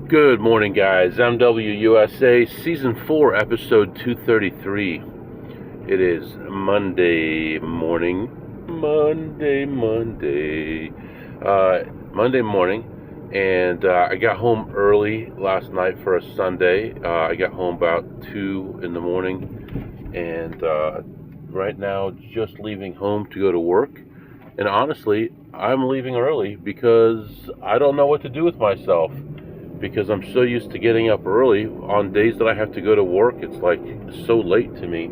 Good morning, guys. MWUSA Season 4, Episode 233. It is Monday morning. Monday morning. And I got home early last night for a Sunday. I got home about 2 in the morning. And right now, just leaving home to go to work. And honestly, I'm leaving early because I don't know what to do with myself. Because I'm so used to getting up early. On days that I have to go to work, it's like so late to me.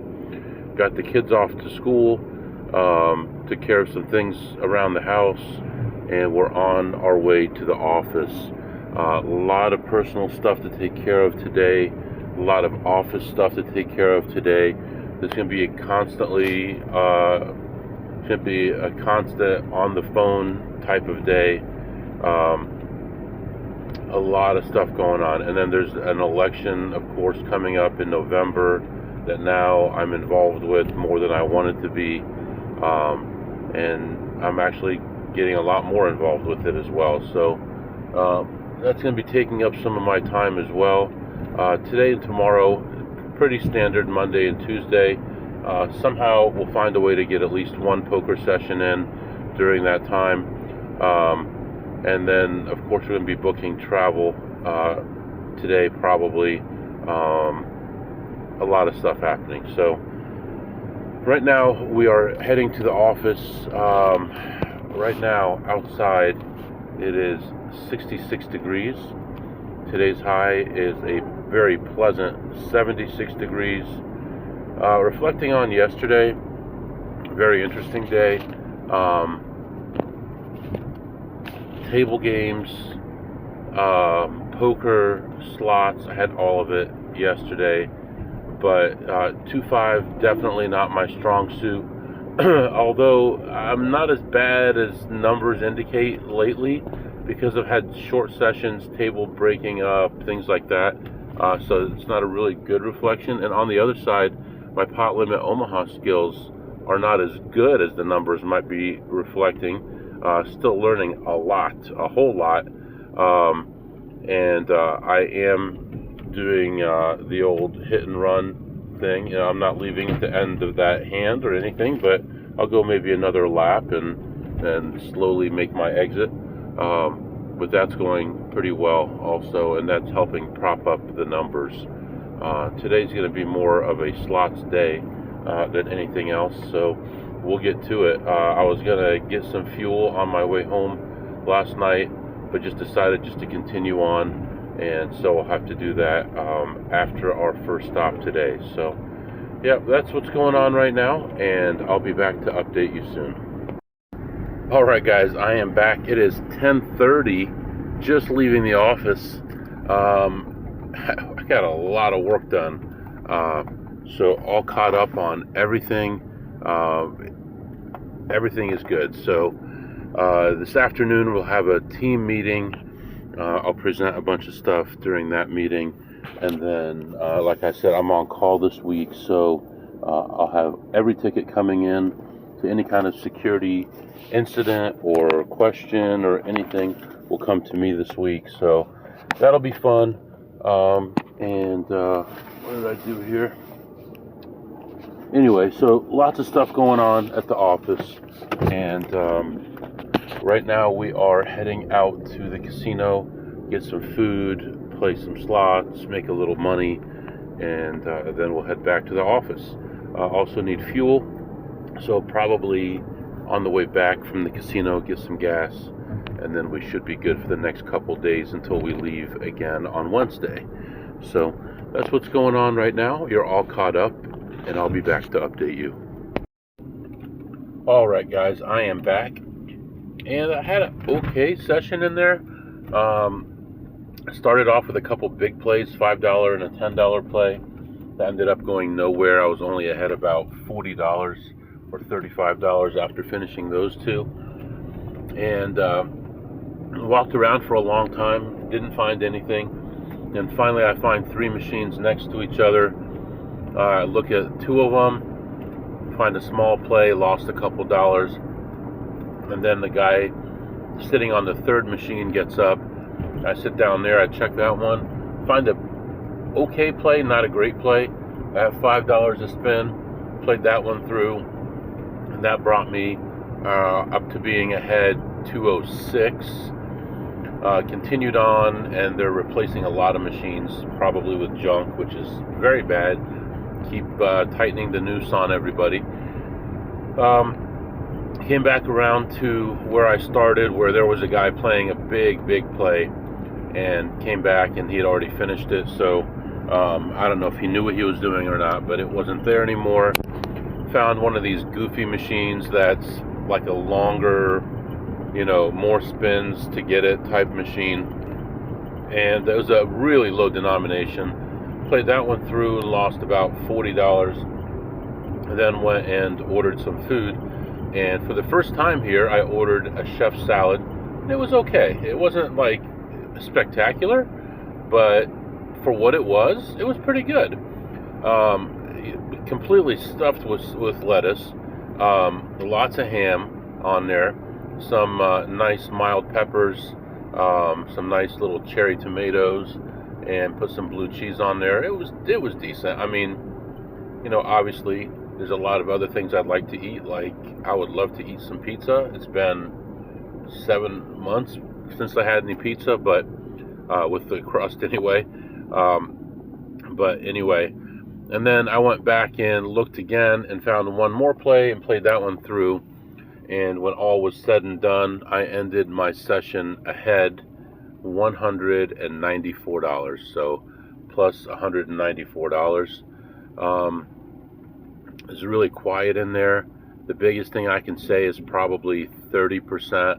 Got the kids off to school, took care of some things around the house, and we're on our way to the office. A lot of personal stuff to take care of today, a lot of office stuff to take care of today. There's going to be a constant on the phone type of day. A lot of stuff going on, and then there's an election, of course, coming up in November that now I'm involved with more than I wanted to be, and I'm actually getting a lot more involved with it as well. So that's going to be taking up some of my time as well. Today and tomorrow, pretty standard Monday and Tuesday. Somehow we'll find a way to get at least one poker session in during that time. And then, of course, we're going to be booking travel today, probably. A lot of stuff happening. So, right now, we are heading to the office. Right now, outside, it is 66 degrees. Today's high is a very pleasant 76 degrees. Reflecting on yesterday, very interesting day. Table games, poker, slots, I had all of it yesterday, but 2-5, definitely not my strong suit, although I'm not as bad as numbers indicate lately, because I've had short sessions, table breaking up, things like that, so it's not a really good reflection. And on the other side, my pot limit Omaha skills are not as good as the numbers might be reflecting. Still learning a whole lot, and I am doing the old hit and run thing. You know, I'm not leaving at the end of that hand or anything, but I'll go maybe another lap and slowly make my exit. But that's going pretty well also, and that's helping prop up the numbers. Today's going to be more of a slots day than anything else, so we'll get to it. I was going to get some fuel on my way home last night, but just decided just to continue on, and so I'll have to do that after our first stop today. So, yeah, that's what's going on right now, and I'll be back to update you soon. Alright, guys, I am back. It is 10:30, just leaving the office. I got a lot of work done, so all caught up on everything. Everything is good. So this afternoon we'll have a team meeting. I'll present a bunch of stuff during that meeting, and then like I said, I'm on call this week, so I'll have every ticket coming in to any kind of security incident or question or anything will come to me this week, so that'll be fun. And what did I do here? Anyway, so lots of stuff going on at the office, and right now we are heading out to the casino, get some food, play some slots, make a little money, and then we'll head back to the office. Also need fuel, so probably on the way back from the casino get some gas, and then we should be good for the next couple days until we leave again on Wednesday. So that's what's going on right now. You're all caught up, and I'll be back to update you. Alright, guys, I am back, and I had an okay session in there. I started off with a couple big plays, $5 and a $10 play. That ended up going nowhere. I was only ahead about $40 or $35 after finishing those two, and walked around for a long time, didn't find anything, and finally I find 3 machines next to each other. Look at 2 of them, find a small play, lost a couple dollars, and then the guy sitting on the 3rd machine gets up I sit down there, I check that one, find a okay play, not a great play. I have $5 to spin, played that one through, and that brought me up to being ahead 206. Continued on, and they're replacing a lot of machines, probably with junk, which is very bad. Keep tightening the noose on everybody. Came back around to where I started, where there was a guy playing a big play, and came back and he had already finished it. So I don't know if he knew what he was doing or not, but it wasn't there anymore. Found one of these goofy machines that's like a longer, more spins to get it type machine, and it was a really low denomination. Played that one through and lost about $40, and then went and ordered some food. And for the first time here, I ordered a chef salad, and it was okay. It wasn't like spectacular, but for what it was pretty good. Completely stuffed with lettuce, lots of ham on there, some nice mild peppers, some nice little cherry tomatoes, and put some blue cheese on there. It was decent. I mean, obviously there's a lot of other things I'd like to eat. Like, I would love to eat some pizza. It's been 7 months since I had any pizza, but with the crust anyway. But anyway, and then I went back and looked again and found one more play and played that one through. And when all was said and done, I ended my session ahead $194. So plus $194. It's really quiet in there. The biggest thing I can say is probably 30%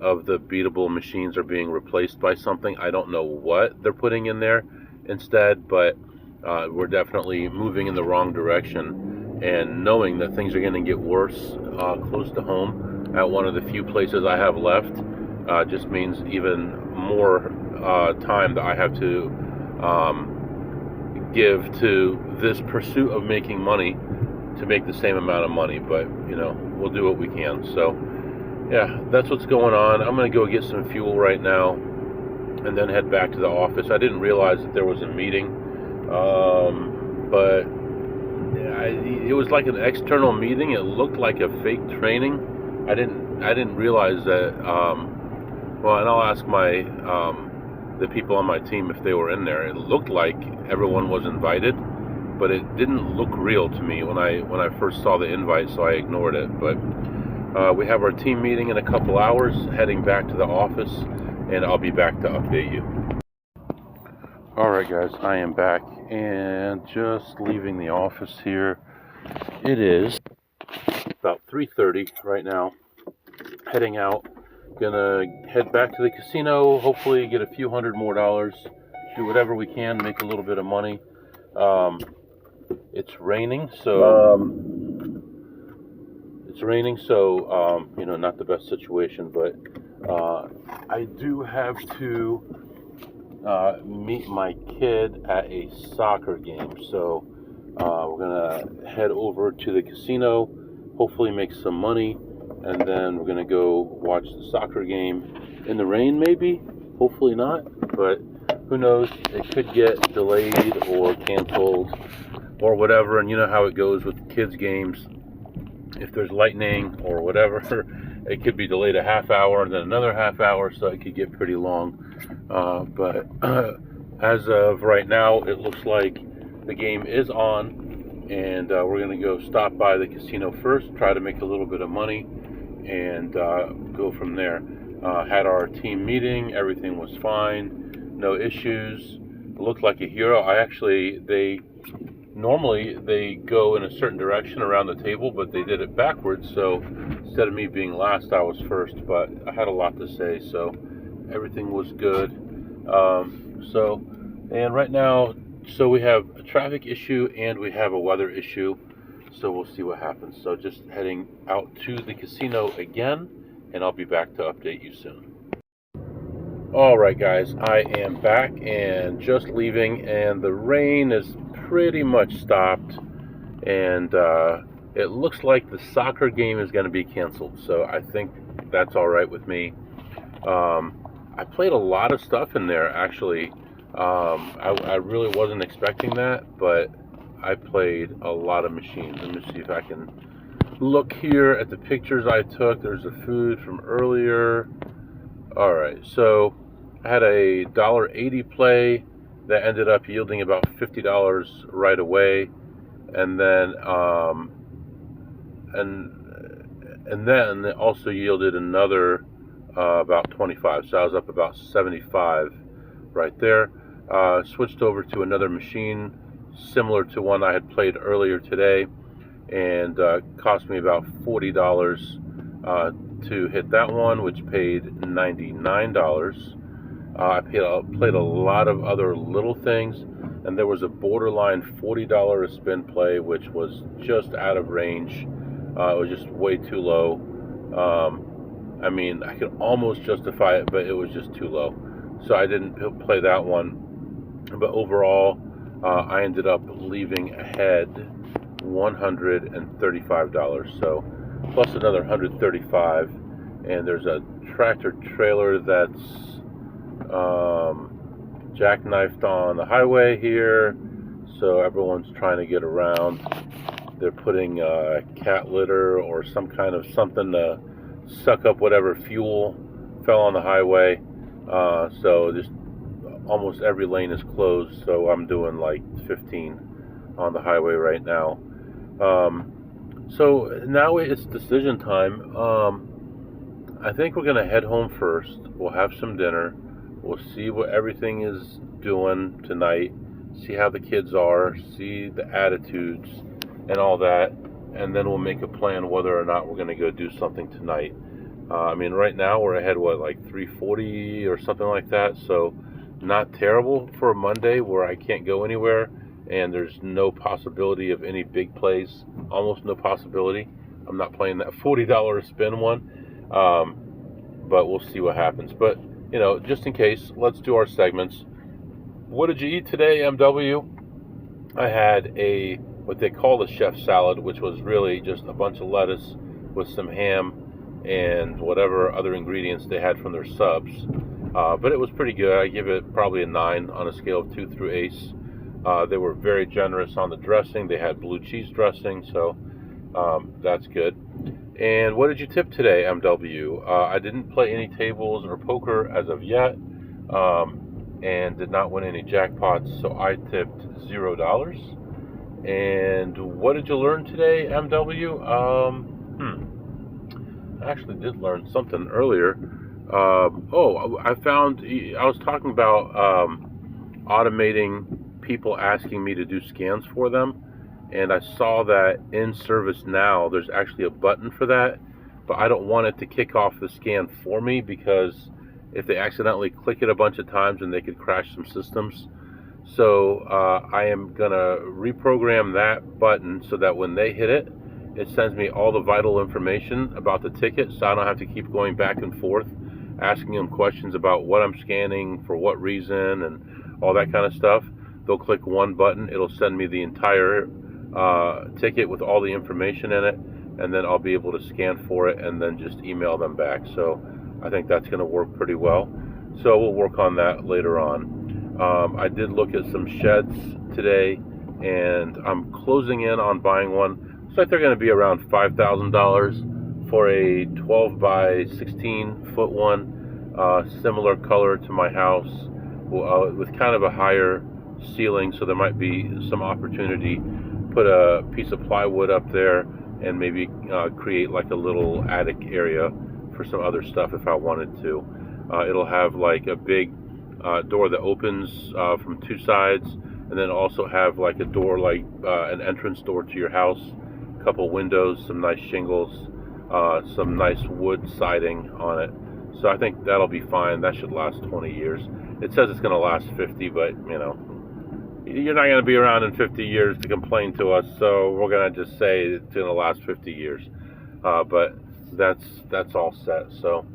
of the beatable machines are being replaced by something. I don't know what they're putting in there instead, but we're definitely moving in the wrong direction. And knowing that things are going to get worse close to home at one of the few places I have left just means even more time that I have to give to this pursuit of making money to make the same amount of money. But we'll do what we can. So yeah, that's what's going on. I'm going to go get some fuel right now and then head back to the office. I didn't realize that there was a meeting, but it was like an external meeting. It looked like a fake training. I didn't realize that. Well, and I'll ask the people on my team if they were in there. It looked like everyone was invited, but it didn't look real to me when I first saw the invite, so I ignored it. But we have our team meeting in a couple hours, heading back to the office, and I'll be back to update you. Alright guys, I am back and just leaving the office here. It is about 3:30 right now. Heading out. Gonna head back to the casino, hopefully get a few $100 more, do whatever we can, make a little bit of money. It's raining, so not the best situation, but I do have to meet my kid at a soccer game, so we're gonna head over to the casino, hopefully make some money, and then we're gonna go watch the soccer game in the rain, maybe, hopefully not, but who knows, it could get delayed or canceled or whatever. And you know how it goes with kids games. If there's lightning or whatever, it could be delayed a half hour and then another half hour, so it could get pretty long. But as of right now, it looks like the game is on, and we're going to go stop by the casino first, try to make a little bit of money, and go from there. Had our team meeting, everything was fine, no issues. Looked like a hero. Normally they go in a certain direction around the table, but they did it backwards, so instead of me being last, I was first, but I had a lot to say, so everything was good. And right now, so we have a traffic issue and we have a weather issue, so we'll see what happens. So just heading out to the casino again, and I'll be back to update you soon. Alright guys, I am back and just leaving, and the rain is pretty much stopped, and it looks like the soccer game is going to be canceled, so I think that's alright with me. I played a lot of stuff in there actually. I really wasn't expecting that, but I played a lot of machines. Let me see if I can look here at the pictures I took. There's a food from earlier. All right, so I had a $1.80 play that ended up yielding about $50 right away, and then and then it also yielded another about 25. So I was up about 75 right there. Switched over to another machine similar to one I had played earlier today, and cost me about $40 to hit that one, which paid $99. Played a lot of other little things, and there was a borderline $40 a spin play, which was just out of range. It was just way too low. I mean, I could almost justify it, but it was just too low. So I didn't play that one. But overall, I ended up leaving ahead $135. So plus another 135, and there's a tractor trailer that's jackknifed on the highway here, so everyone's trying to get around. They're putting cat litter or some kind of something to suck up whatever fuel fell on the highway. So just almost every lane is closed, so I'm doing like 15 on the highway right now. So now it's decision time. I think we're gonna head home first. We'll have some dinner. We'll see what everything is doing tonight. See how the kids are. See the attitudes and all that, and then we'll make a plan whether or not we're gonna go do something tonight. I mean, right now we're ahead like 340 or something like that. So not terrible for a Monday where I can't go anywhere and there's no possibility of any big plays. Almost no possibility. I'm not playing that $40 spin one, but we'll see what happens. But just in case, let's do our segments. What did you eat today, MW? I had what they call the chef salad, which was really just a bunch of lettuce with some ham and whatever other ingredients they had from their subs. But it was pretty good. I give it probably a 9 on a scale of 2 through ace. They were very generous on the dressing. They had blue cheese dressing, so that's good. And what did you tip today, MW? I didn't play any tables or poker as of yet, and did not win any jackpots, so I tipped $0. And what did you learn today, MW? I actually did learn something earlier. I found, I was talking about automating people asking me to do scans for them, and I saw that in ServiceNow there's actually a button for that, but I don't want it to kick off the scan for me, because if they accidentally click it a bunch of times, then they could crash some systems. So I am gonna reprogram that button so that when they hit it, it sends me all the vital information about the ticket, so I don't have to keep going back and forth asking them questions about what I'm scanning, for what reason, and all that kind of stuff. They'll click one button, it'll send me the entire ticket with all the information in it, and then I'll be able to scan for it and then just email them back. So I think that's going to work pretty well. So we'll work on that later on. I did look at some sheds today, and I'm closing in on buying one. Looks like they're going to be around $5,000 for a 12 by 16 foot one, similar color to my house, with kind of a higher ceiling, so there might be some opportunity. Put a piece of plywood up there and maybe create like a little attic area for some other stuff if I wanted to. It'll have like a big door that opens from two sides, and then also have like a door, like an entrance door to your house, a couple windows, some nice shingles, some nice wood siding on it. So I think that'll be fine. That should last 20 years. It says it's going to last 50, but you're not going to be around in 50 years to complain to us, so we're going to just say it's going to last 50 years. But that's all set. So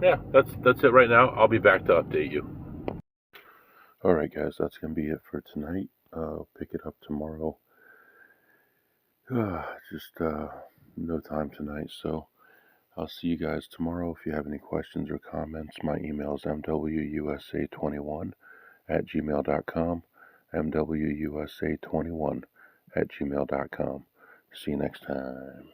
yeah, that's it right now. I'll be back to update you. All right, guys, that's going to be it for tonight. Pick it up tomorrow. Just no time tonight, so I'll see you guys tomorrow. If you have any questions or comments, my email is mwusa21@gmail.com, mwusa21@gmail.com. See you next time.